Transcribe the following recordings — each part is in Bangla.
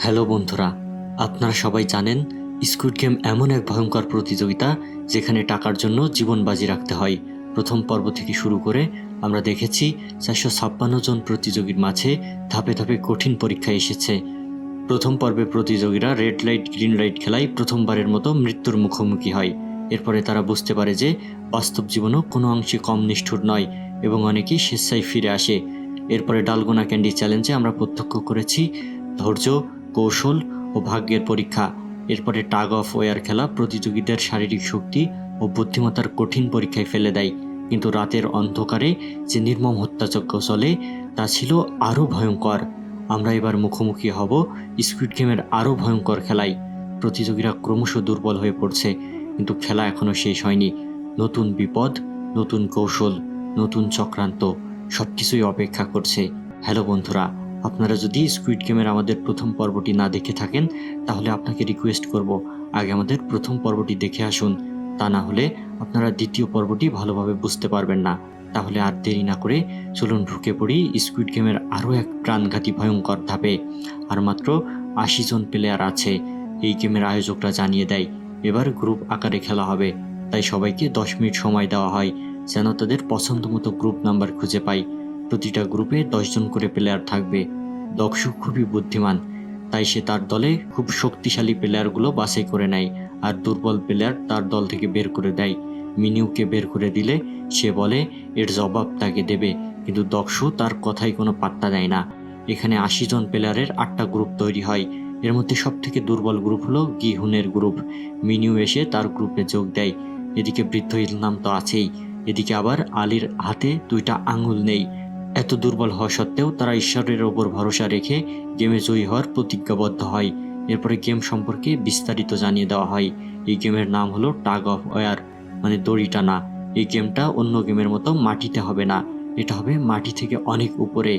হ্যালো বন্ধুরা, আপনারা সবাই জানেন স্কুইড গেম এমন এক ভয়ঙ্কর প্রতিযোগিতা যেখানে টাকার জন্য জীবন বাজি রাখতে হয়। প্রথম পর্ব থেকে শুরু করে আমরা দেখেছি 456 জন প্রতিযোগীর মাঝে ধাপে ধাপে কঠিন পরীক্ষা এসেছে। প্রথম পর্বে প্রতিযোগীরা রেড লাইট গ্রিন লাইট খেলায় প্রথমবারের মতো মৃত্যুর মুখোমুখি হয়। এরপরে তারা বুঝতে পারে যে বাস্তব জীবনও কোনো অংশে কম নিষ্ঠুর নয় এবং অনেকেই স্বেচ্ছায় ফিরে আসে। এরপরে ডালগোনা ক্যান্ডি চ্যালেঞ্জে আমরা প্রত্যক্ষ করেছি ধৈর্য, কৌশল ও ভাগ্যের পরীক্ষা। এরপরে টাগ অফ ওয়ার খেলা প্রতিযোগীদের শারীরিক শক্তি ও বুদ্ধিমত্তার কঠিন পরীক্ষায় ফেলে দেয়। কিন্তু রাতের অন্ধকারে যে নির্মম হত্যাযজ্ঞ চলে তা ছিল আরও ভয়ঙ্কর। আমরা এবার মুখোমুখি হব স্কুইড গেমের আরও ভয়ঙ্কর খেলায়। প্রতিযোগীরা ক্রমশ দুর্বল হয়ে পড়ছে, কিন্তু খেলা এখনও শেষ হয়নি। নতুন বিপদ, নতুন কৌশল, নতুন চক্রান্ত সবকিছুই অপেক্ষা করছে। হ্যালো বন্ধুরা, আপনারা যদি স্কুইড গেমের আমাদের প্রথম পর্বটি না দেখে থাকেন তাহলে আপনাকে রিকোয়েস্ট করব আগে আমাদের প্রথম পর্বটি দেখে আসুন। তা না হলে আপনারা দ্বিতীয় পর্বটি ভালোভাবে বুঝতে পারবেন না। তাহলে আর দেরি না করে চলুন ঢুকে পড়ি স্কুইড গেমের আরও এক প্রাণঘাতী ভয়ঙ্কর ধাপে। আর মাত্র 80 জন প্লেয়ার আছে। এই গেমের আয়োজকরা জানিয়ে দেয় এবার গ্রুপ আকারে খেলা হবে, তাই সবাইকে 10 মিনিট সময় দেওয়া হয় যেন তাদের পছন্দ মতো গ্রুপ নাম্বার খুঁজে পায়। প্রতিটা গ্রুপে 10 জন করে প্লেয়ার থাকবে। দক্ষু খুবই বুদ্ধিমান, তাই সে তার দলে খুব শক্তিশালী প্লেয়ারগুলো বাছাই করে নেয় আর দুর্বল প্লেয়ার তার দল থেকে বের করে দেয়। মিনিউকে বের করে দিলে সে বলে এর জবাব তাকে দেবে, কিন্তু দক্ষু তার কথাই কোনো পাত্তা দেয় না। এখানে 80 জন প্লেয়ারের 8টা গ্রুপ তৈরি হয়। এর মধ্যে সব থেকে দুর্বল গ্রুপ হলো গিহুনের গ্রুপ। মিনিউ এসে তার গ্রুপে যোগ দেয়। এদিকে বৃদ্ধ ইলনাম তো আছেই, এদিকে আবার আলীর হাতে 2টা আঙুল নেই। এত দুর্বল হওয়া সত্ত্বেও তারা ঈশ্বরের ওপর ভরসা রেখে গেমে জয়ী হওয়ার প্রতিজ্ঞাবদ্ধ হয়। এরপরে গেম সম্পর্কে বিস্তারিত জানিয়ে দেওয়া হয়। এই গেমের নাম হলো টাগ অফ ওয়ার, মানে দড়ি টানা। এই গেমটা অন্য গেমের মতো মাটিতে হবে না, এটা হবে মাটি থেকে অনেক উপরে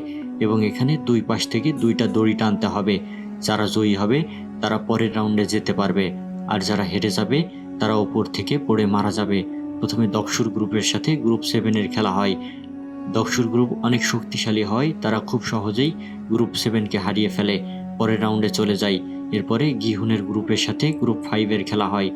এবং এখানে দুই পাশ থেকে 2টা দড়ি টানতে হবে। যারা জয়ী হবে তারা পরের রাউন্ডে যেতে পারবে, আর যারা হেরে যাবে তারা উপর থেকে পড়ে মারা যাবে। প্রথমে দক্ষুর গ্রুপের সাথে গ্রুপ 7-এর খেলা হয়। দক্ষুর গ্রুপ অনেক শক্তিশালী হয়, তারা খুব সহজেই গ্রুপ 7কে হারিয়ে ফেলে, পরের রাউন্ডে চলে যায়। এরপরে গিহুনের গ্রুপের সাথে গ্রুপ 5-এর খেলা হয়।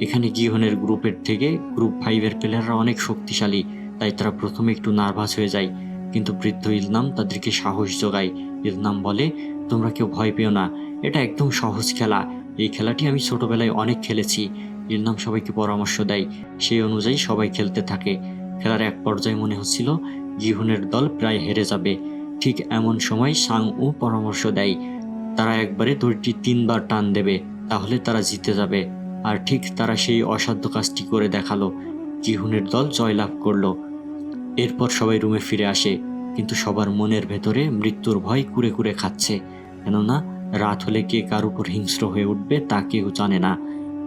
এখানে গিহুনের গ্রুপের থেকে গ্রুপ 5-এর প্লেয়াররা অনেক শক্তিশালী, তাই তারা প্রথমে একটু নার্ভাস হয়ে যায়, কিন্তু বৃদ্ধ ইলনাম তাদেরকে সাহস যোগায়। ইলনাম বলে তোমরা কেউ ভয় পেও না, এটা একদম সহজ খেলা, এই খেলাটি আমি ছোটবেলায় অনেক খেলেছি। ইলনাম সবাইকে পরামর্শ দেয়, সেই অনুযায়ী সবাই খেলতে থাকে। খেলার এক পর্যায়ে মনে হচ্ছিল গিহুনের দল প্রায় হেরে যাবে। ঠিক এমন সময় সাং-উ পরামর্শ দেয় তারা একবারে দড়িটি 3বার টান দেবে, তাহলে তারা জিতে যাবে। আর ঠিক তারা সেই অসাধ্য কাজটি করে দেখালো। গিহুনের দল জয়লাভ করলো। এরপর সবাই রুমে ফিরে আসে, কিন্তু সবার মনের ভেতরে মৃত্যুর ভয় কুরে কুরে খাচ্ছে, কেননা রাত হলে কে কার উপর হিংস্র হয়ে উঠবে তা কেউ জানে না।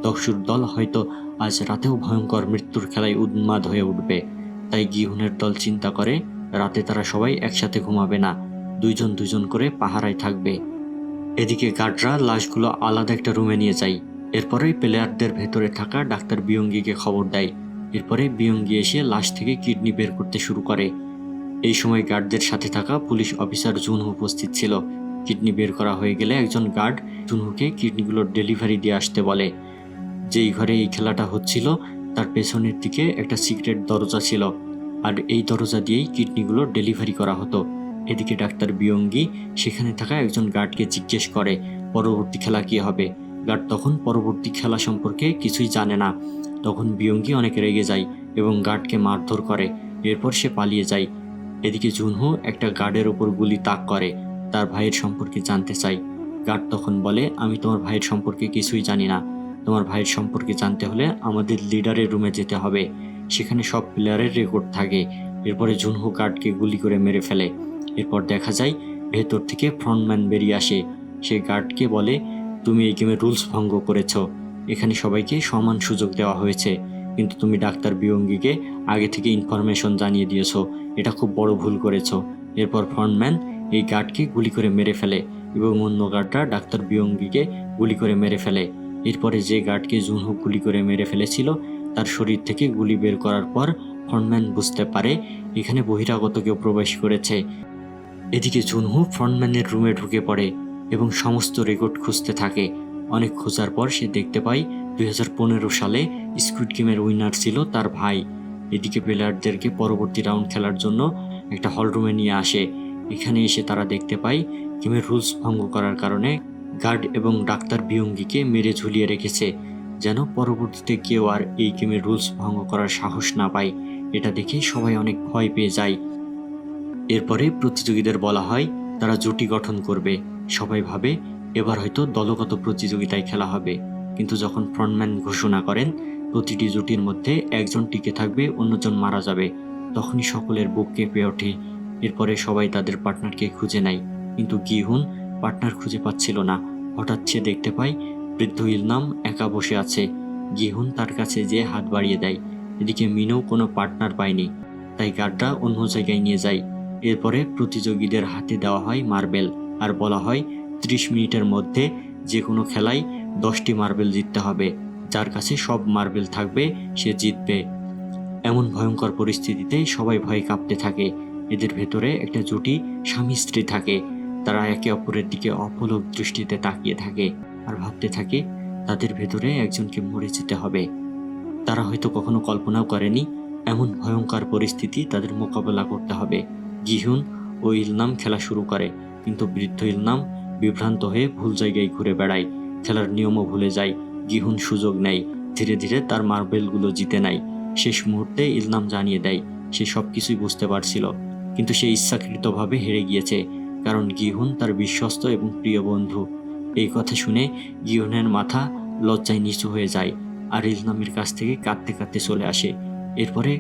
দক্ষুর দল হয়তো আজ রাতেও ভয়ঙ্কর মৃত্যুর খেলায় উন্মাদ হয়ে উঠবে। তাই গিহুনের দল চিন্তা করে রাতে তারা সবাই একসাথে ঘুমাবে না, 2 জন 2 জন করে পাহারায় থাকবে। এদিকে গার্ডরা লাশগুলো আলাদা একটা রুমে নিয়ে যায়। এরপরেই প্লেয়ারদের ভেতরে থাকা ডাক্তার বিয়ঙ্গিকে খবর দেয়। এরপরে বিয়ঙ্গি এসে লাশ থেকে কিডনি বের করতে শুরু করে। এই সময় গার্ডদের সাথে থাকা পুলিশ অফিসার জুনহু উপস্থিত ছিল। কিডনি বের করা হয়ে গেলে একজন গার্ড জুনহুকে কিডনিগুলোর ডেলিভারি দিয়ে আসতে বলে। যেই ঘরে এই খেলাটা হচ্ছিল তার পেছনের দিকে একটা সিক্রেট দরজা ছিল, আর এই দরজা দিয়েই কিডনিগুলো ডেলিভারি করা হতো। এদিকে ডাক্তার বিয়ঙ্গি সেখানে থাকা একজন গার্ডকে জিজ্ঞেস করে পরবর্তী খেলা কী হবে। গার্ড তখন পরবর্তী খেলা সম্পর্কে কিছুই জানে না। তখন বিয়ঙ্গি অনেক রেগে যায় এবং গার্ডকে মারধর করে। এরপর সে পালিয়ে যায়। এদিকে জুনহু একটা গার্ডের ওপর গুলি তাক করে, তার ভাইয়ের সম্পর্কে জানতে চায়। গার্ড তখন বলে আমি তোমার ভাইয়ের সম্পর্কে কিছুই জানি না, তোমার ভাইয়ের সম্পর্কে জানতে হলে আমাদের লিডারের রুমে যেতে হবে, সেখানে সব প্লেয়ারের রেকর্ড থাকে। এরপরে জুনহু গার্ডকে গুলি করে মেরে ফেলে। এরপর দেখা যায় ভেতর থেকে ফ্রন্টম্যান বেরিয়ে আসে। সে গার্ডকে বলে তুমি এই গেমের রুলস ভঙ্গ করেছ, এখানে সবাইকে সমান সুযোগ দেওয়া হয়েছে, কিন্তু তুমি ডাক্তার বিয়ঙ্গিকে আগে থেকে ইনফরমেশন জানিয়ে দিয়েছো, এটা খুব বড় ভুল করেছো। এরপর ফ্রন্টম্যান এই গার্ডকে গুলি করে মেরে ফেলে এবং অন্য গার্ডরা ডাক্তার বিয়ঙ্গিকে গুলি করে মেরে ফেলে। এরপরে যে গার্ডকে জুনহু গুলি করে মেরে ফেলেছিল তার শরীর থেকে গুলি বের করার পর ফ্রন্টম্যান বুঝতে পারে এখানে বহিরাগত কেউ প্রবেশ করেছে। এদিকে জুনহু ফ্রন্টম্যানের রুমে ঢুকে পড়ে এবং সমস্ত রেকর্ড খুঁজতে থাকে। অনেক খোঁজার পর সে দেখতে পায় 2015 সালে স্কুইড গেমের উইনার ছিল তার ভাই। এদিকে প্লেয়ারদেরকে পরবর্তী রাউন্ড খেলার জন্য একটা হলরুমে নিয়ে আসে। এখানে এসে তারা দেখতে পায় গেমের রুলস ভঙ্গ করার কারণে গার্ড এবং ডাক্তার বিয়ঙ্গিকে মেরে ঝুলিয়ে রেখেছে, যেন পরবর্তীতে কেউ আর এই গেমের রুলস ভঙ্গ করার সাহস না পায়। এটা দেখে সবাই অনেক ভয় পেয়ে যায়। এরপরে প্রতিযোগীদের বলা হয় তারা জুটি গঠন করবে। সবাই ভাবে এবার হয়তো দলগত প্রতিযোগিতায় খেলা হবে, কিন্তু যখন ফ্রন্টম্যান ঘোষণা করেন প্রতিটি জুটির মধ্যে একজন টিকে থাকবে, অন্যজন মারা যাবে, তখনই সকলের বুক কেঁপে ওঠে। এরপরে সবাই তাদের পার্টনারকে খুঁজে নেয়, কিন্তু গিহুন পার্টনার খুঁজে পাচ্ছিল না। হঠাৎ সে দেখতে পায় বৃদ্ধ ইলনাম একা বসে আছে। গিহুন তার কাছে যেয়ে হাত বাড়িয়ে দেয়। এদিকে মিনু কোনো পার্টনার পায়নি, তাই গার্ডরা অন্য জায়গায় নিয়ে যায়। এরপরে প্রতিযোগীদের হাতে দেওয়া হয় মার্বেল আর বলা হয় 30 মিনিটের মধ্যে যে কোনো খেলায় 10টি মার্বেল জিততে হবে। যার কাছে সব মার্বেল থাকবে সে জিতবে। এমন ভয়ঙ্কর পরিস্থিতিতে সবাই ভয়ে কাঁপতে থাকে। এদের ভেতরে একটা জুটি স্বামী স্ত্রী থাকে। তারা একে অপরের দিকে অপলক দৃষ্টিতে তাকিয়ে থাকে আর ভাবতে থাকে তাদের ভেতরে একজনকে মরে যেতে হবে। তারা হয়তো কখনো কল্পনাও করেনি এমন ভয়ঙ্কর পরিস্থিতি তাদের মোকাবেলা করতে হবে। গিহুন ও ইলনাম খেলা শুরু করে, কিন্তু বৃদ্ধ ইলনাম বিভ্রান্ত হয়ে ভুল জায়গায় ঘুরে বেড়ায়। খেলার নিয়মও ভুলে যায়। গিহুন সুযোগ নেয়, ধীরে ধীরে তার মার্বেলগুলো জিতে নেয়। শেষ মুহূর্তে ইলনাম জানিয়ে দেয় সে সবকিছুই বুঝতে পারছিল, কিন্তু সে ইচ্ছাকৃতভাবে হেরে গিয়েছে, কারণ গিহুন তার বিশ্বস্ত এবং প্রিয় বন্ধু। এই কথা শুনে গিহুনের মাথা লজ্জায় নিচু হয়ে যায় আর ইলনামের কাছ থেকে কাঁদতে কাঁদতে চলে আসে। এরপরে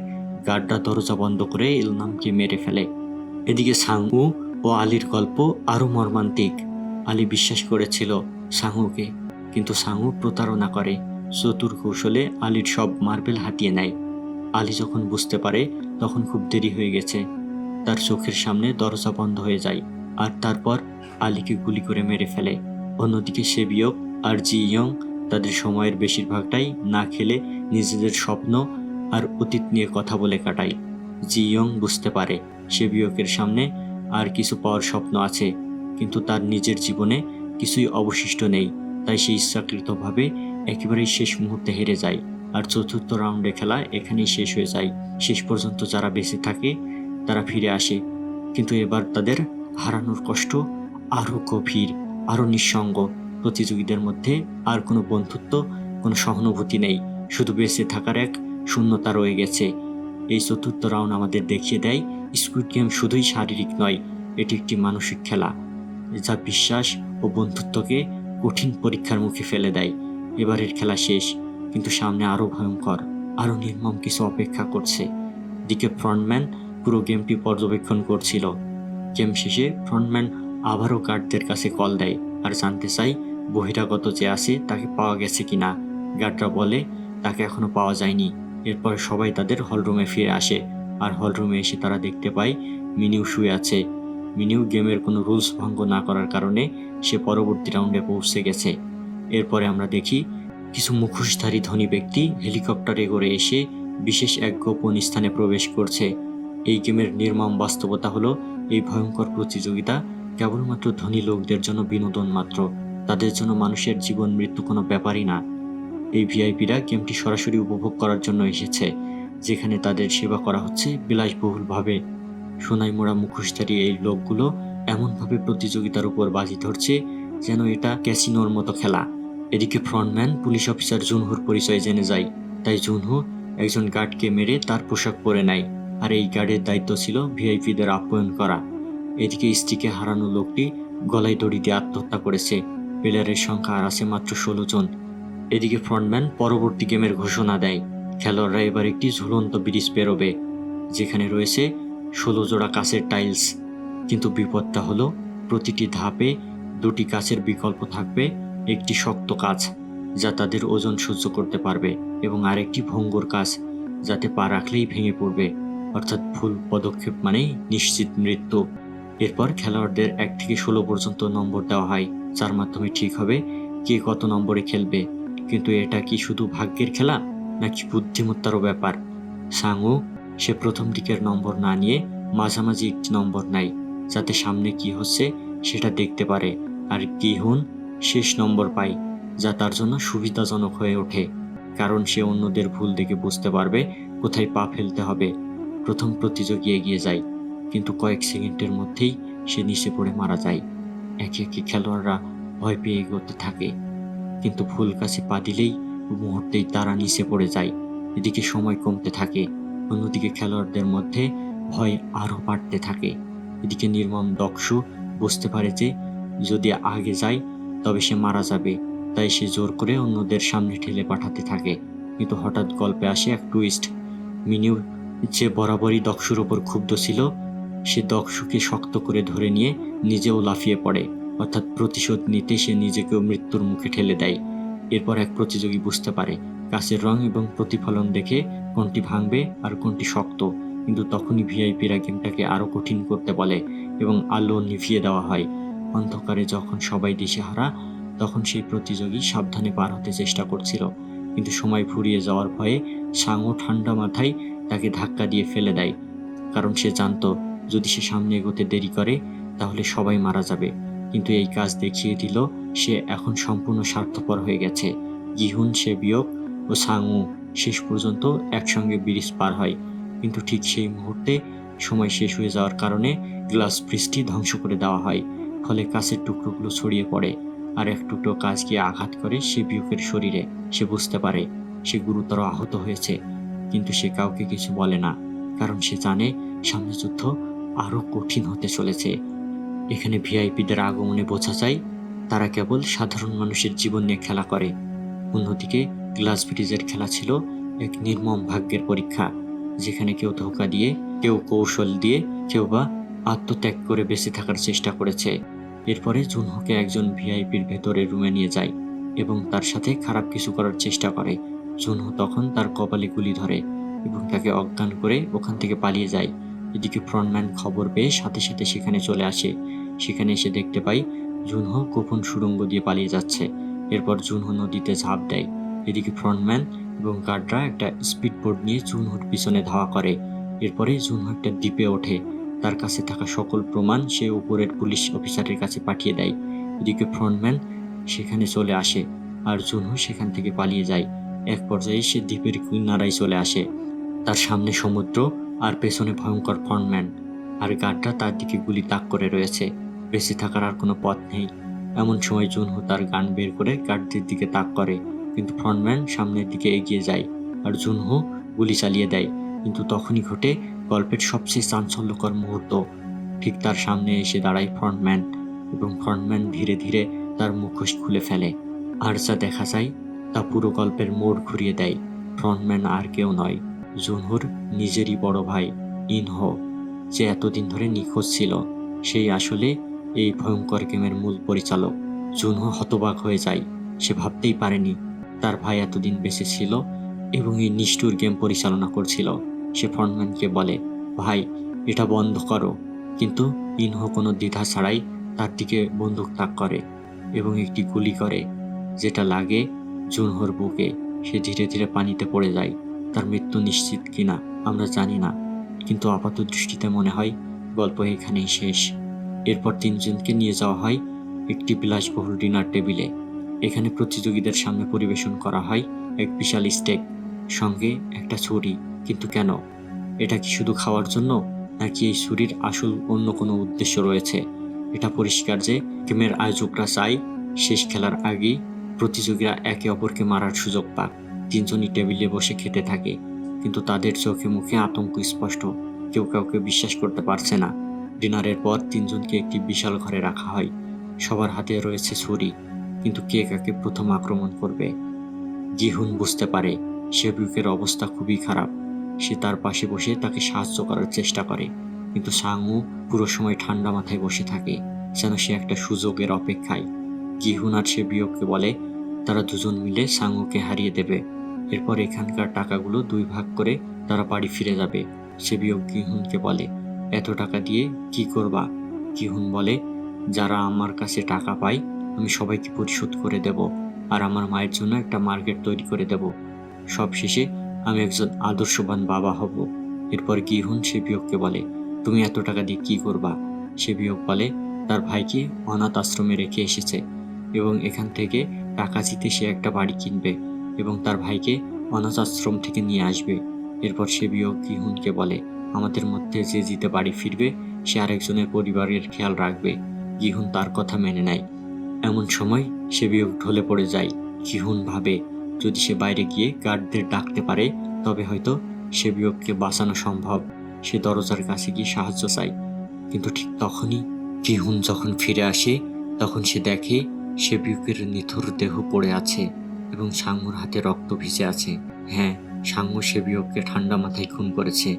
গার্ডরা দরজা বন্ধ করে ইলনামকে মেরে ফেলে। এদিকে সাংউ ও আলীর গল্প আরও মর্মান্তিক। আলী বিশ্বাস করেছিল সাংউকে, কিন্তু সাংউ প্রতারণা করে। চতুর কৌশলে আলীর সব মার্বেল হাতিয়ে নেয়। আলী যখন বুঝতে পারে তখন খুব দেরি হয়ে গেছে। তার চোখের সামনে দরজা বন্ধ হয়ে যায় আর তারপর আলীকে গুলি করে মেরে ফেলে। অন্যদিকে সেবিয়ক আর জি ইয়ং তাদের সময়ের বেশিরভাগটাই না খেলে নিজেদের স্বপ্ন আর অতীত নিয়ে কথা বলে কাটায়। জি ইয়ং বুঝতে পারে সেবিয়কের সামনে আর কিছু পাওয়ার স্বপ্ন আছে, কিন্তু তার নিজের জীবনে কিছুই অবশিষ্ট নেই। তাই সে ইচ্ছাকৃতভাবে একেবারেই শেষ মুহূর্তে হেরে যায় আর চতুর্থ রাউন্ডে খেলা এখানেই শেষ হয়ে যায়। শেষ পর্যন্ত যারা বেঁচে থাকে তারা ফিরে আসে, কিন্তু এবার তাদের হারানোর কষ্ট আরও গভীর, আরও নিঃসঙ্গ। প্রতিযোগীদের মধ্যে আর কোনো বন্ধুত্ব, কোনো সহানুভূতি নেই, শুধু বেঁচে থাকার এক শূন্যতা রয়ে গেছে। এই চতুর্থ রাউন্ড আমাদের দেখিয়ে দেয় স্কুইড গেম শুধুই শারীরিক নয়, এটি একটি মানসিক খেলা যা বিশ্বাস ও বন্ধুত্বকে কঠিন পরীক্ষার মুখে ফেলে দেয়। এবারের খেলা শেষ, কিন্তু সামনে আরও ভয়ঙ্কর, আরও নির্মম কিছু অপেক্ষা করছে। দিকে ফ্রন্টম্যান পুরো গেমটি পর্যবেক্ষণ করছিল। গেম শেষে ফ্রন্টম্যান আবারও গার্ডদের কাছে কল দেয় আর জানতে চায় বহিরাগত যে আছে তাকে পাওয়া গেছে কিনা। গার্ডরা বলে তাকে এখনো পাওয়া যায়নি। এরপর সবাই তাদের হলরুমে ফিরে আসে আর হলরুমে এসে তারা দেখতে পায় মিনিউ শুয়ে আছে। মিনিউ গেমের কোনো রুলস ভঙ্গ না করার কারণে সে পরবর্তী রাউন্ডে পৌঁছে গেছে। এরপরে আমরা দেখি কিছু মুখোশধারী ধনী ব্যক্তি হেলিকপ্টারে করে এসে বিশেষ এক গোপন স্থানে প্রবেশ করছে। এই গেমের নির্মম বাস্তবতা হলো এই ভয়ঙ্কর প্রতিযোগিতা কেবলমাত্র ধনী লোকদের জন্য বিনোদন মাত্র। তাদের জন্য মানুষের জীবন মৃত্যু কোনো ব্যাপারই না। এই ভিআইপিরা গেমটি সরাসরি উপভোগ করার জন্য এসেছে, যেখানে তাদের সেবা করা হচ্ছে বিলাসবহুলভাবে। সোনায় মোড়া মুখোশধারী এই লোকগুলো এমনভাবে প্রতিযোগিতার উপর বাজি ধরছে যেন এটা ক্যাসিনোর মতো খেলা। এদিকে ফ্রন্টম্যান পুলিশ অফিসার জুনহুর পরিচয় জেনে যায়, তাই জুনহু একজন গার্ডকে মেরে তার পোশাক পরে নেয়, আর এই গার্ডের দায়িত্ব ছিল ভিআইপিদের আপ্যায়ন করা। এদিকে স্ত্রীকে হারানো লোকটি গলায় দড়ি দিয়ে আত্মহত্যা করেছে। প্লেয়ারের সংখ্যা আর আছে মাত্র 16 জন। এদিকে ফ্রন্টম্যান পরবর্তী গেমের ঘোষণা দেয়। খেলোয়াড়রা এবার একটি ঝুলন্ত ব্রিজ পেরোবে, যেখানে রয়েছে 16 জোড়া কাঁচের টাইলস। কিন্তু বিপদটা হলো প্রতিটি ধাপে 2টি কাঁচের বিকল্প থাকবে, একটি শক্ত কাঁচ যা তাদের ওজন সহ্য করতে পারবে এবং আরেকটি ভঙ্গুর কাঁচ যাতে পা রাখলেই ভেঙে পড়বে, অর্থাৎ ভুল পদক্ষেপ মানেই নিশ্চিত মৃত্যু। এরপর খেলোয়াড়দের 1 থেকে 16 পর্যন্ত নম্বর দেওয়া হয়, যার মাধ্যমে ঠিক হবে কে কত নম্বরে খেলবে। কিন্তু এটা কি শুধু ভাগ্যের খেলা নাকি বুদ্ধিমত্তারও ব্যাপার? সাংউ সে প্রথম দিকের নম্বর না নিয়ে মাঝামাঝি একটি নম্বর নেয়, যাতে সামনে কি হচ্ছে সেটা দেখতে পারে আর গিহুন শেষ নম্বর পায়, যা তার জন্য সুবিধাজনক হয়ে ওঠে, কারণ সে অন্যদের ভুল দেখে বুঝতে পারবে কোথায় পা ফেলতে হবে। প্রথম প্রতিযোগী এগিয়ে যায়, কিন্তু কয়েক সেকেন্ডের মধ্যেই সে নিচে পড়ে মারা যায়। একে একে খেলোয়াড়রা ভয় পেয়ে এগোতে থাকে, কিন্তু ভুল কাছে পা দিলেই মুহূর্তেই তারা নিচে পড়ে যায়। এদিকে সময় কমতে থাকে, অন্যদিকে খেলোয়াড়দের মধ্যে ভয় আরও বাড়তে থাকে। এদিকে নির্মম দক্ষু বুঝতে পারে যে যদি আগে যায় তবে সে মারা যাবে, তাই সে জোর করে অন্যদের সামনে ঠেলে পাঠাতে থাকে। কিন্তু হঠাৎ গল্পে আসে এক টুইস্ট। মিনিউ, যে বরাবরই দক্ষুর ওপর ক্ষুব্ধ ছিল, সে দক্ষুকে শক্ত করে ধরে নিয়ে নিজেও লাফিয়ে পড়ে, অর্থাৎ প্রতিশোধ নিতে সে নিজেকেও মৃত্যুর মুখে ঠেলে দেয়। এরপর এক প্রতিযোগী বুঝতে পারে কাঁচের রং এবং প্রতিফলন দেখে কোনটি ভাঙবে আর কোনটি শক্ত, কিন্তু তখনই ভিআইপিরা গেমটাকে আরও কঠিন করতে বলে এবং আলো নিভিয়ে দেওয়া হয়। অন্ধকারে যখন সবাই দিশেহারা, তখন সেই প্রতিযোগী সাবধানে পার হতে চেষ্টা করছিল, কিন্তু সময় ফুরিয়ে যাওয়ার ভয়ে সাংও ঠান্ডা মাথায় তাকে ধাক্কা দিয়ে ফেলে দেয়, কারণ সে জানতো যদি সে সামনে এগোতে দেরি করে তাহলে সবাই মারা যাবে। কিন্তু এই কাজ দেখিয়ে দিল সে এখন সম্পূর্ণ স্বার্থপর হয়ে গেছে। গিহুন, সেবিয়ক ও সাংউ শেষ পর্যন্ত একসঙ্গে ব্রিজ পার হয়, কিন্তু ঠিক সেই মুহূর্তে সময় শেষ হয়ে যাওয়ার কারণে গ্লাস ব্রিজটি ধ্বংস করে দেওয়া হয়। ফলে কাঁচের টুকরোগুলো ছড়িয়ে পড়ে, আর এক টুকরো কাঁচ গিয়ে আঘাত করে সেবিয়কের শরীরে। সে বুঝতে পারে সে গুরুতর আহত হয়েছে, কিন্তু সে কাউকে কিছু বলে না, কারণ সে জানে সামনে যুদ্ধ আরও কঠিন হতে চলেছে। এখানে ভিআইপিদের আগমনে বোঝা যায় তারা কেবল সাধারণ মানুষের জীবন নিয়ে খেলা করে। অন্যদিকে গ্লাস ব্রিজের খেলা ছিল এক নির্মম ভাগ্যের পরীক্ষা, যেখানে কেউ ধোঁকা দিয়ে, কেউ কৌশল দিয়ে, কেউ বা আত্মত্যাগ করে বেঁচে থাকার চেষ্টা করেছে। এরপরে জুনহোকে একজন ভিআইপির ভেতরের রুমে নিয়ে যায় এবং তার সাথে খারাপ কিছু করার চেষ্টা করে। জুনহো তখন তার কপালে গুলি ধরে এবং তাকে অজ্ঞান করে ওখান থেকে পালিয়ে যায়। এদিকে ফ্রন্টম্যান খবর পেয়ে সাথে সাথে সেখানে চলে আসে। সেখানে এসে দেখতে পাই জুনহো গোপন সুড়ঙ্গ দিয়ে পালিয়ে যাচ্ছে। এরপর জুনহো নদীতে ঝাঁপ দেয়। এদিকে ফ্রন্টম্যান এবং গার্ডরা একটা স্পিডবোট নিয়ে জুনহোর পিছনে ধাওয়া করে। এরপরে জুনহো একটা দ্বীপে ওঠে, তার কাছে থাকা সকল প্রমাণ সে উপরের পুলিশ অফিসারের কাছে পাঠিয়ে দেয়। এদিকে ফ্রন্টম্যান সেখানে চলে আসে আর জুনহো সেখান থেকে পালিয়ে যায়। এক পর্যায়ে সে দ্বীপের কিনারায় চলে আসে, তার সামনে সমুদ্র আর পেছনে ভয়ঙ্কর ফ্রন্টম্যান, আর গার্ডরা তার দিকে গুলি তাক করে রয়েছে। বেঁচে থাকার আর কোনো পথ নেই। এমন সময় জুনহো তার গান বের করে গার্ডদের দিকে তাক করে, কিন্তু ফ্রন্টম্যান সামনের দিকে এগিয়ে যায় আর জুনহো গুলি চালিয়ে দেয়। কিন্তু তখনই ঘটে গল্পের সবচেয়ে চাঞ্চল্যকর মুহূর্ত। ঠিক তার সামনে এসে দাঁড়ায় ফ্রন্টম্যান এবং ফ্রন্টম্যান ধীরে ধীরে তার মুখোশ খুলে ফেলে। আর যা দেখা যায় তা পুরো গল্পের মোড় ঘুরিয়ে দেয়। ফ্রন্টম্যান আর কেউ নয়, জুনহোর নিজেরই বড় ভাই ইনহো, যে এতদিন ধরে নিখোঁজ ছিল। সেই আসলে এই ভয়ঙ্কর গেমের মূল পরিচালক। জুনহো হতবাক হয়ে যায়। সে ভাবতেই পারেনি তার ভাই এতদিন বেঁচে ছিল এবং এই নিষ্ঠুর গেম পরিচালনা করছিল। সে ফ্রন্টম্যানকে বলে, ভাই, এটা বন্ধ করো। কিন্তু ইনহো কোনো দ্বিধা ছাড়াই তার দিকে বন্দুক তাক করে এবং একটি গুলি করে, যেটা লাগে জুনহোর বুকে। সে ধীরে ধীরে পানিতে পড়ে যায়। তার মৃত্যু নিশ্চিত কিনা আমরা জানি না, কিন্তু আপাত দৃষ্টিতে মনে হয় গল্প এখানেই শেষ। এরপর তিনজনকে নিয়ে যাওয়া হয় একটি বিলাসবহুল ডিনার টেবিলে। এখানে প্রতিযোগীদের সামনে পরিবেশন করা হয় এক বিশাল স্টেক, সঙ্গে একটা ছুরি। কিন্তু কেন? এটা কি শুধু খাওয়ার জন্য, নাকি এই ছুরির আসল অন্য কোনো উদ্দেশ্য রয়েছে? এটা পরিষ্কার যে গেমের আয়োজকরা চায় শেষ খেলার আগেই প্রতিযোগীরা একে অপরকে মারার সুযোগ পাক। তিনজনই টেবিলে বসে খেতে থাকে, কিন্তু তাদের চোখে মুখে আতঙ্ক স্পষ্ট। কেউ কাউকে বিশ্বাস করতে পারছে না। ডিনারের পর তিনজনকে একটি বিশাল ঘরে রাখা হয়। সবার হাতে রয়েছে ছুরি, কিন্তু কে কাকে প্রথম আক্রমণ করবে? গিহুন বুঝতে পারে সেবিউকের অবস্থা খুবই খারাপ। সে তার পাশে বসে তাকে সাহায্য করার চেষ্টা করে, কিন্তু সাংউ পুরো সময় ঠান্ডা মাথায় বসে থাকে, যেন সে একটা সুযোগের অপেক্ষায়। গিহুন আর সেবিউককে বলে তারা দুজন মিলে সাংউকে হারিয়ে দেবে। এরপর এখানকার টাকাগুলো দুই ভাগ করে তারা বাড়ি ফিরে যাবে। সেবিউক গিহুনকে বলে, এত টাকা দিয়ে কি করবা? গিহুন বলে, যারা আমার কাছে টাকা পায় আমি সবাইকে পরিশোধ করে দেব, আর আমার মায়ের জন্য একটা মার্কেট তৈরি করে দেব। সব শেষে আমি একজন আদর্শবান বাবা হব। এরপর গিহুন সেবিয়ককে বলে, তুমি এত টাকা দিয়ে কি করবা? সেবিয়ক বলে, তার ভাইকে অনাথ আশ্রমে রেখে এসেছে এবং এখান থেকে টাকা জিতে সে একটা বাড়ি কিনবে এবং তার ভাইকে অনাথ আশ্রম থেকে নিয়ে আসবে। এরপর সেবিয়ক গিহুনকে বলে, আমাদের মধ্যে যে জিতে বাড়ি ফিরবে সে আরেকজনের পরিবারের খেয়াল রাখবে। গিহুন তার কথা মেনে নেয়। এমন সময় সেবিয়ক ঢলে পড়ে যায়। গিহুন ভাবে যদি সে বাইরে গিয়ে গার্ডদের ডাকতে পারে তবে হয়তো সেবিয়ককে বাঁচানো সম্ভব। সে দরজার কাছে গিয়ে সাহায্য চায়, কিন্তু ঠিক তখনই গিহুন যখন ফিরে আসে তখন সে দেখে সেবিয়কের নিথর দেহ পড়ে আছে এবং সাঙ্গুর হাতে রক্ত ভিজে আছে। হ্যাঁ, সাঙ্গু সেবিয়ককে ঠান্ডা মাথায় খুন করেছে,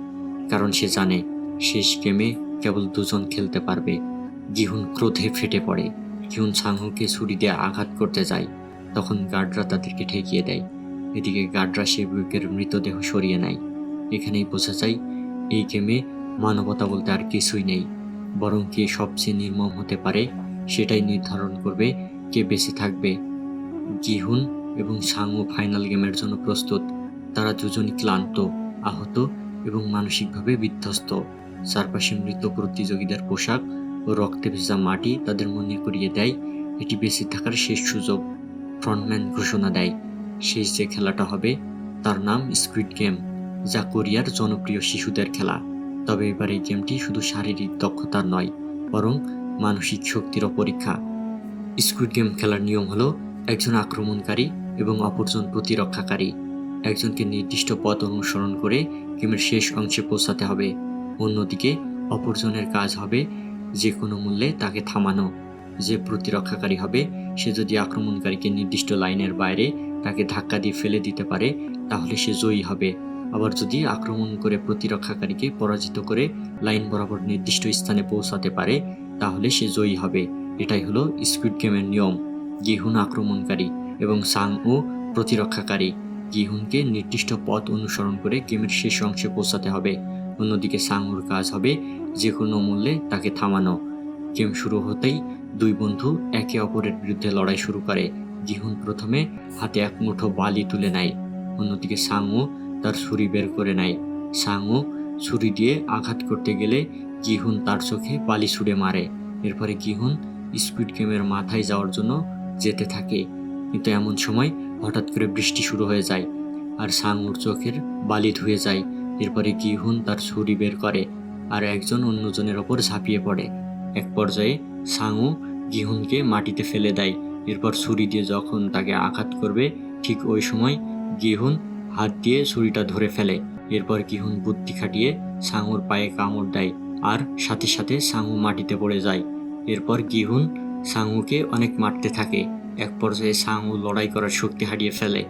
কারণ সে জানে শেষ গেমে কেবল দুজন খেলতে পারবে। গিহুন ক্রোধে ফেটে পড়ে। গিহুন সাঙ্গুকে ছুরি দিয়ে আঘাত করতে যায়, তখন গার্ডরা তাদেরকে ঠেকিয়ে দেয়। এদিকে গার্ডরা সেবিয়কের মৃতদেহ সরিয়ে নেয়। এখানেই বোঝা যায় এই গেমে মানবতা বলতে আর কিছুই নেই, বরং কে সবচেয়ে নির্মম হতে পারে সেটাই নির্ধারণ করবে কে বেঁচে থাকবে। গিহুন এবং সাঙ্গু ফাইনাল গেমের জন্য প্রস্তুত। তারা দুজনই ক্লান্ত, আহত এবং মানসিকভাবে বিধ্বস্ত। চারপাশে মৃত প্রতিযোগীদের পোশাক ও রক্তে ভেজা মাটি তাদের মনে করিয়ে দেয় এটি বেঁচে থাকার শেষ সুযোগ। ফ্রন্টম্যান ঘোষণা দেয় শেষ যে খেলাটা হবে তার নাম স্কুইড গেম, যা কোরিয়ার জনপ্রিয় শিশুদের খেলা। তবে এবার এই গেমটি শুধু শারীরিক দক্ষতার নয়, বরং মানসিক শক্তিরও পরীক্ষা। স্কুইড গেম খেলার নিয়ম হলো একজন আক্রমণকারী এবং অপরজন প্রতিরক্ষাকারী। একজনকে নির্দিষ্ট পথ অনুসরণ করে গেমের শেষ অংশে পৌঁছাতে হবে। অন্যদিকে অপরজনের কাজ হবে যে কোনো মূল্যে তাকে থামানো। যে প্রতিরক্ষাকারী হবে সে যদি আক্রমণকারীকে নির্দিষ্ট লাইনের বাইরে তাকে ধাক্কা দিয়ে ফেলে দিতে পারে তাহলে সে জয়ী হবে। আবার যদি আক্রমণ করে প্রতিরক্ষাকারীকে পরাজিত করে লাইন বরাবর নির্দিষ্ট স্থানে পৌঁছাতে পারে তাহলে সে জয়ী হবে। এটাই হলো স্কুইড গেমের নিয়ম। গিহুন আক্রমণকারী এবং সাং-উ প্রতিরক্ষাকারী। গিহুনকে নির্দিষ্ট পথ অনুসরণ করে গেমের শেষ অংশে পৌঁছাতে হবে। অন্যদিকে সাং-উর কাজ হবে যে কোনো মূল্যে তাকে থামানো। গেম শুরু হতেই দুই বন্ধু একে অপরের বিরুদ্ধে লড়াই শুরু করে। গিহুন প্রথমে হাতে এক মুঠো বালি তুলে নেয়, অন্যদিকে সাং-উ তার ছুরি বের করে নেয়। সাং-উ ছুরি দিয়ে আঘাত করতে গেলে গিহুন তার চোখে বালি ছুঁড়ে মারে। এরপরে গিহুন স্কুইড গেমের মাথায় যাওয়ার জন্য যেতে থাকে, কিন্তু এমন সময় হঠাৎ করে বৃষ্টি শুরু হয়ে যায় আর সাং-উর চোখের বালি ধুয়ে যায়। এরপরে গিহুন তার ছুরি বের করে আর একজন অন্যজনের ওপর ঝাঁপিয়ে পড়ে। এক পর্যায়ে সাং-উ গিহুনকে মাটিতে ফেলে দেয়। এরপর ছুরি দিয়ে যখন তাকে আঘাত করবে ঠিক ওই সময় গিহুন হাত দিয়ে ছুরিটা ধরে ফেলে। এরপর গিহুন বুদ্ধি খাটিয়ে সাং-উর পায়ে কামড় দেয় আর সাথে সাথে সাং-উ মাটিতে পড়ে যায়। এরপর গিহুন সাং-উকে অনেক মারতে থাকে। এক পর্যায়ে সাং-উ লড়াই করার শক্তি হারিয়ে ফেলে।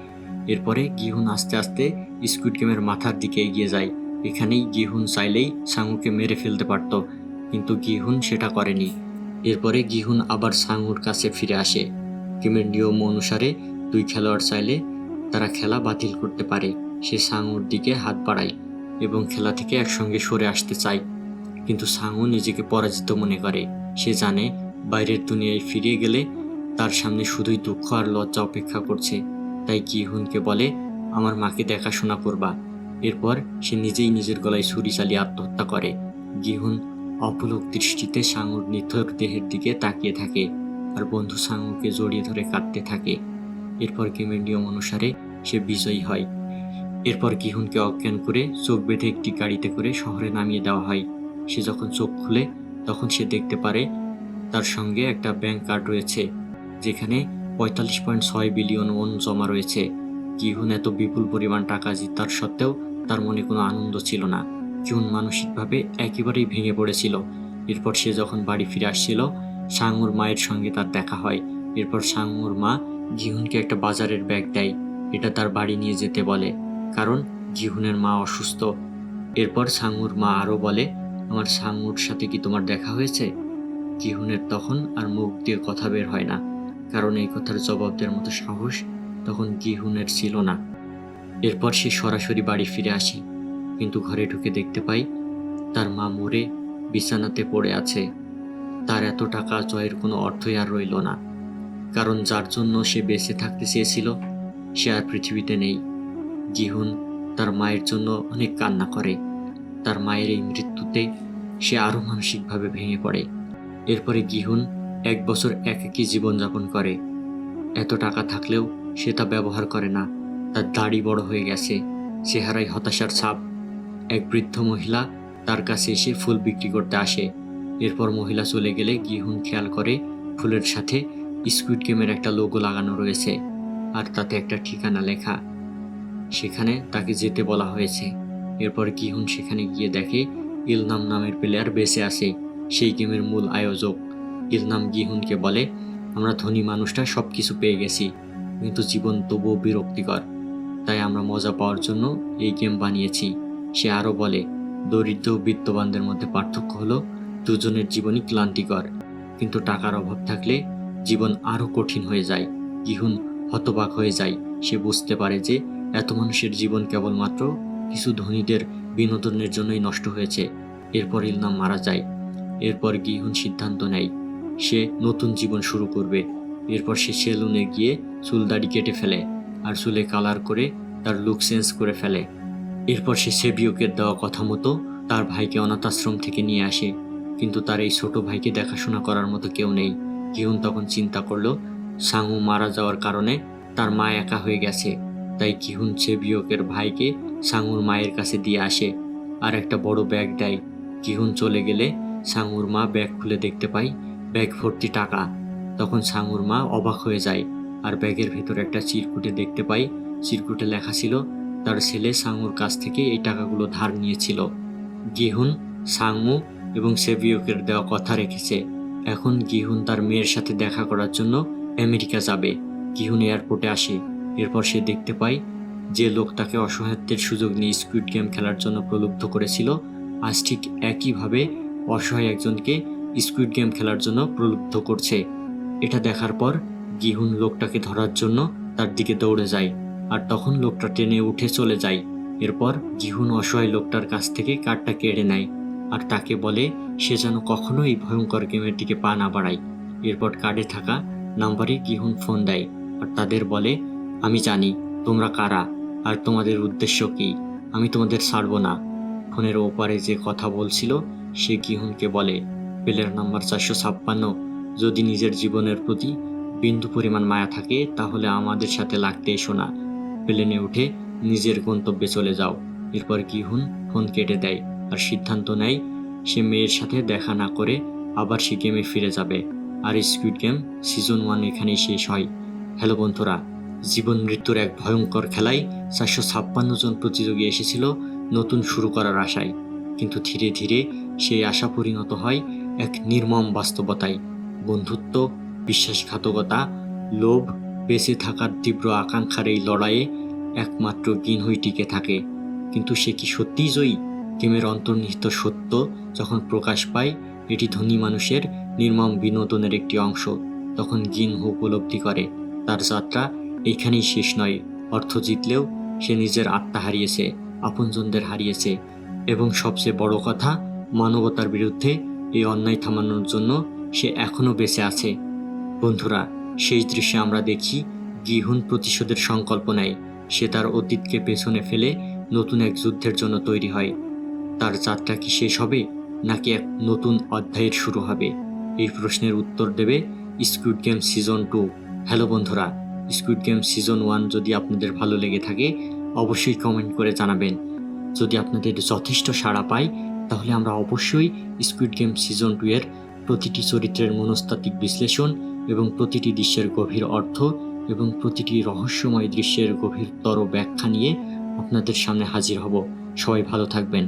এরপরে গিহুন আস্তে আস্তে স্কুইড গেমের মাথার দিকে এগিয়ে যায়। এখানেই গিহুন চাইলেই সাং-উকে মেরে ফেলতে পারত, কিন্তু গিহুন সেটা করেনি। এরপরে গিহুন আবার সাং-উর কাছে ফিরে আসে। গেমের নিয়ম অনুসারে দুই খেলোয়াড় চাইলে তারা খেলা বাতিল করতে পারে। সে সাং-উর দিকে হাত বাড়ায় এবং খেলা থেকে একসঙ্গে সরে আসতে চায়, কিন্তু সাং-উ নিজেকে পরাজিত মনে করে। সে জানে বাইরের দুনিয়ায় ফিরে গেলে তার সামনে শুধুই দুঃখ আর লজ্জা অপেক্ষা করছে। তাই গিহুনকে বলে, আমার মাকে দেখাশোনা করবা। এরপর সে নিজেই নিজের গলায় ছুরি চালিয়ে আত্মহত্যা করে। গিহুন অপলক দৃষ্টিতে সাং-উর নিথর দেহের দিকে তাকিয়ে থাকে আর বন্ধু সাং-উকে জড়িয়ে ধরে কাঁদতে থাকে। এরপর গেমের নিয়ম অনুসারে সে বিজয়ী হয়। এরপর গিহুনকে অজ্ঞান করে চোখ বেঁধে একটি গাড়িতে করে শহরে নামিয়ে দেওয়া হয়। সে যখন চোখ খুলে তখন সে দেখতে পারে তার সঙ্গে একটা ব্যাংক কার্ড রয়েছে যেখানে 45.6 বিলিয়ন ওন জমা রয়েছে। গিহুন এত বিপুল পরিমাণ টাকা জিতার সত্ত্বেও তার মনে কোনো আনন্দ ছিল না। গিহুন মানসিকভাবে একেবারেই ভেঙে পড়েছিল। এরপর সে যখন বাড়ি ফিরে আসছিল সাং-উর মায়ের সঙ্গে তার দেখা হয়। এরপর সাং-উর মা গিহুনকে একটা বাজারের ব্যাগ দেয়, এটা তার বাড়ি নিয়ে যেতে বলে, কারণ গিহুনের মা অসুস্থ। এরপর সাং-উর মা আরও বলে, আমার সাং-উর সাথে কি তোমার দেখা হয়েছে? গিহুনের তখন আর মুখ দিয়ে কথা বের হয় না, কারণ এই কথার জবাব দেওয়ার মতো সাহস তখন গিহুনের ছিল না। এরপর সে সরাসরি বাড়ি ফিরে আসে, কিন্তু ঘরে ঢুকে দেখতে পায় তার মা মরে বিছানাতে পড়ে আছে। তার এত টাকা জয়ের কোনো অর্থই আর রইল না, কারণ যার জন্য সে বেঁচে থাকতে চেয়েছিল সে আর পৃথিবীতে নেই। গিহুন তার মায়ের জন্য অনেক কান্না করে। তার মায়ের এই মৃত্যুতে সে আরও মানসিকভাবে ভেঙে পড়ে। এরপরে গিহুন 1 বছর একাকী জীবনযাপন করে। এত টাকা থাকলেও সে তা ব্যবহার করে না। তার দাড়ি বড় হয়ে গেছে, চেহারায় হতাশার ছাপ। এক বৃদ্ধ মহিলা তার কাছে এসে ফুল বিক্রি করতে আসে। এরপর মহিলা চলে গেলে গিহুন খেয়াল করে ফুলের সাথে স্কুইড গেমের একটা লোগো লাগানো রয়েছে, আর তাতে একটা ঠিকানা লেখা। সেখানে তাকে যেতে বলা হয়েছে। এরপর গিহুন সেখানে গিয়ে দেখে ইলনাম নামের প্লেয়ার বেঁচে আছে, সেই গেমের মূল আয়োজক। ইলনাম গিহুনকে বলে, আমরা ধনী মানুষটা সব কিছু পেয়ে গেছি, কিন্তু জীবন তবুও বিরক্তিকর, তাই আমরা মজা পাওয়ার জন্য এই গেম বানিয়েছি। সে আরও বলে, দরিদ্র ও বিত্তবানদের মধ্যে পার্থক্য হলো দুজনের জীবনই ক্লান্তিকর, কিন্তু টাকার অভাব থাকলে জীবন আরও কঠিন হয়ে যায়। গিহুন হতবাক হয়ে যায়। সে বুঝতে পারে যে এত মানুষের জীবন কেবলমাত্র কিছু ধনীদের বিনোদনের জন্যই নষ্ট হয়েছে। এরপর ইলনাম মারা যায়। এরপর গিহুন সিদ্ধান্ত নেয় সে নতুন জীবন শুরু করবে। এরপর সে সেলুনে গিয়ে চুল দাড়ি কেটে ফেলে আর চুলে কালার করে তার লুক চেঞ্জ করে ফেলে। এরপর সে সেবিওকের দেওয়া কথা মতো তার ভাইকে অনাথ আশ্রম থেকে নিয়ে আসে, কিন্তু তার এই ছোট ভাইকে দেখাশোনা করার মতো কেউ নেই। গিহুন তখন চিন্তা করলো সাংউ মারা যাওয়ার কারণে তার মা একা হয়ে গেছে। তাই গিহুন সেবিওকের ভাইকে সাংউর মায়ের কাছে দিয়ে আসে আর একটা বড় ব্যাগ দেয়। গিহুন চলে গেলে সাংউর মা ব্যাগ খুলে দেখতে পায় ব্যাগ ভর্তি টাকা। তখন সাংউর মা অবাক হয়ে যায় আর ব্যাগের ভেতর একটা চিরকুটে দেখতে পায়। চিরকুটে লেখা ছিল তার ছেলে সাংউর কাছ থেকে এই টাকাগুলো ধার নিয়েছিল। গিহুন, সাংউ এবং সেবিওকের দেওয়া কথা রেখেছে। এখন গিহুন তার মেয়ের সাথে দেখা করার জন্য আমেরিকা যাবে। গিহুন এয়ারপোর্টে আসে। এরপর সে দেখতে পায় যে লোক তাকে অসহায়ত্বের সুযোগ নিয়ে স্কুইড গেম খেলার জন্য প্রলুব্ধ করেছিল, আজ ঠিক একইভাবে অসহায় একজনকে স্কুইড গেম খেলার জন্য প্রলুব্ধ করছে। এটা দেখার পর গিহুন লোকটাকে ধরার জন্য তার দিকে দৌড়ে যায়, আর তখন লোকটা টেনে উঠে চলে যায়। এরপর গিহুন অসহায় লোকটার কাছ থেকে কার্ডটা কেড়ে নেয় আর তাকে বলে সে যেন কখনো এই ভয়ঙ্কর গেমের দিকে পা না বাড়ায়। এরপর কার্ডে থাকা নাম্বারে গিহুন ফোন দেয় আর তাদের বলে, আমি জানি তোমরা কারা আর তোমাদের উদ্দেশ্য কি, আমি তোমাদের ছাড়বো না। ফোনের ওপারে যে কথা বলছিল সে গিহুনকে বলে, প্লেয়ার নাম্বার 456, যদি নিজের জীবনের প্রতি বিন্দু পরিমাণ মায়া থাকে তাহলে আমাদের সাথে লাগতে এসো না, প্লেনে উঠে নিজের গন্তব্যে চলে যাও। এরপর গিহুন ফোন কেটে দেয় আর সিদ্ধান্ত নেয় সে মেয়ের সাথে দেখা না করে আবার সে গেমে ফিরে যাবে। আর স্কুইড গেম সিজন 1 এখানেই শেষ হয়। হ্যালো বন্ধুরা, জীবন মৃত্যুর এক ভয়ঙ্কর খেলায় 456 জন প্রতিযোগী এসেছিল নতুন শুরু করার আশায়, কিন্তু ধীরে ধীরে সেই আশা পরিণত হয় এক নির্মম বাস্তবতায়। বন্ধুত্ব, বিশ্বাসঘাতকতা, লোভ, বেঁচে থাকার তীব্র আকাঙ্ক্ষার এই লড়াইয়ে একমাত্র গিনহুই টিকে থাকে। কিন্তু সে কি সত্যিই জয়ী? গেমের অন্তর্নিহিত সত্য যখন প্রকাশ পায় এটি ধনী মানুষের নির্মম বিনোদনের একটি অংশ, তখন গিনহু উপলব্ধি করে তার যাত্রা এইখানেই শেষ নয়। অর্থ জিতলেও সে নিজের আত্মা হারিয়েছে, আপনজনদের হারিয়েছে, এবং সবচেয়ে বড় কথা, মানবতার বিরুদ্ধে এই অন্যায় থামানোর জন্য সে এখনো বেঁচে আছে। বন্ধুরা, সেই দৃশ্যে আমরা দেখি গিহুন প্রতিশোধের সংকল্প নেয়। সে তার অতীতকে পেছনে ফেলে নতুন এক যুদ্ধের জন্য তৈরি হয়। তার যাত্রা কি শেষ হবে নাকি এক নতুন অধ্যায়ের শুরু হবে? এই প্রশ্নের উত্তর দেবে স্কুইড গেম সিজন 2। হ্যালো বন্ধুরা, স্কুইড গেম সিজন 1 যদি আপনাদের ভালো লেগে থাকে অবশ্যই কমেন্ট করে জানাবেন। যদি আপনাদের যথেষ্ট সাড়া পায় তাহলে আমরা অবশ্যই স্কুইড গেম সিজন 2 এর প্রতিটি চরিত্রের মনস্তাত্ত্বিক বিশ্লেষণ এবং প্রতিটি দৃশ্যের গভীর অর্থ এবং প্রতিটি রহস্যময় দৃশ্যের গভীরতর ব্যাখ্যা নিয়ে আপনাদের সামনে হাজির হব। সবাই ভালো থাকবেন।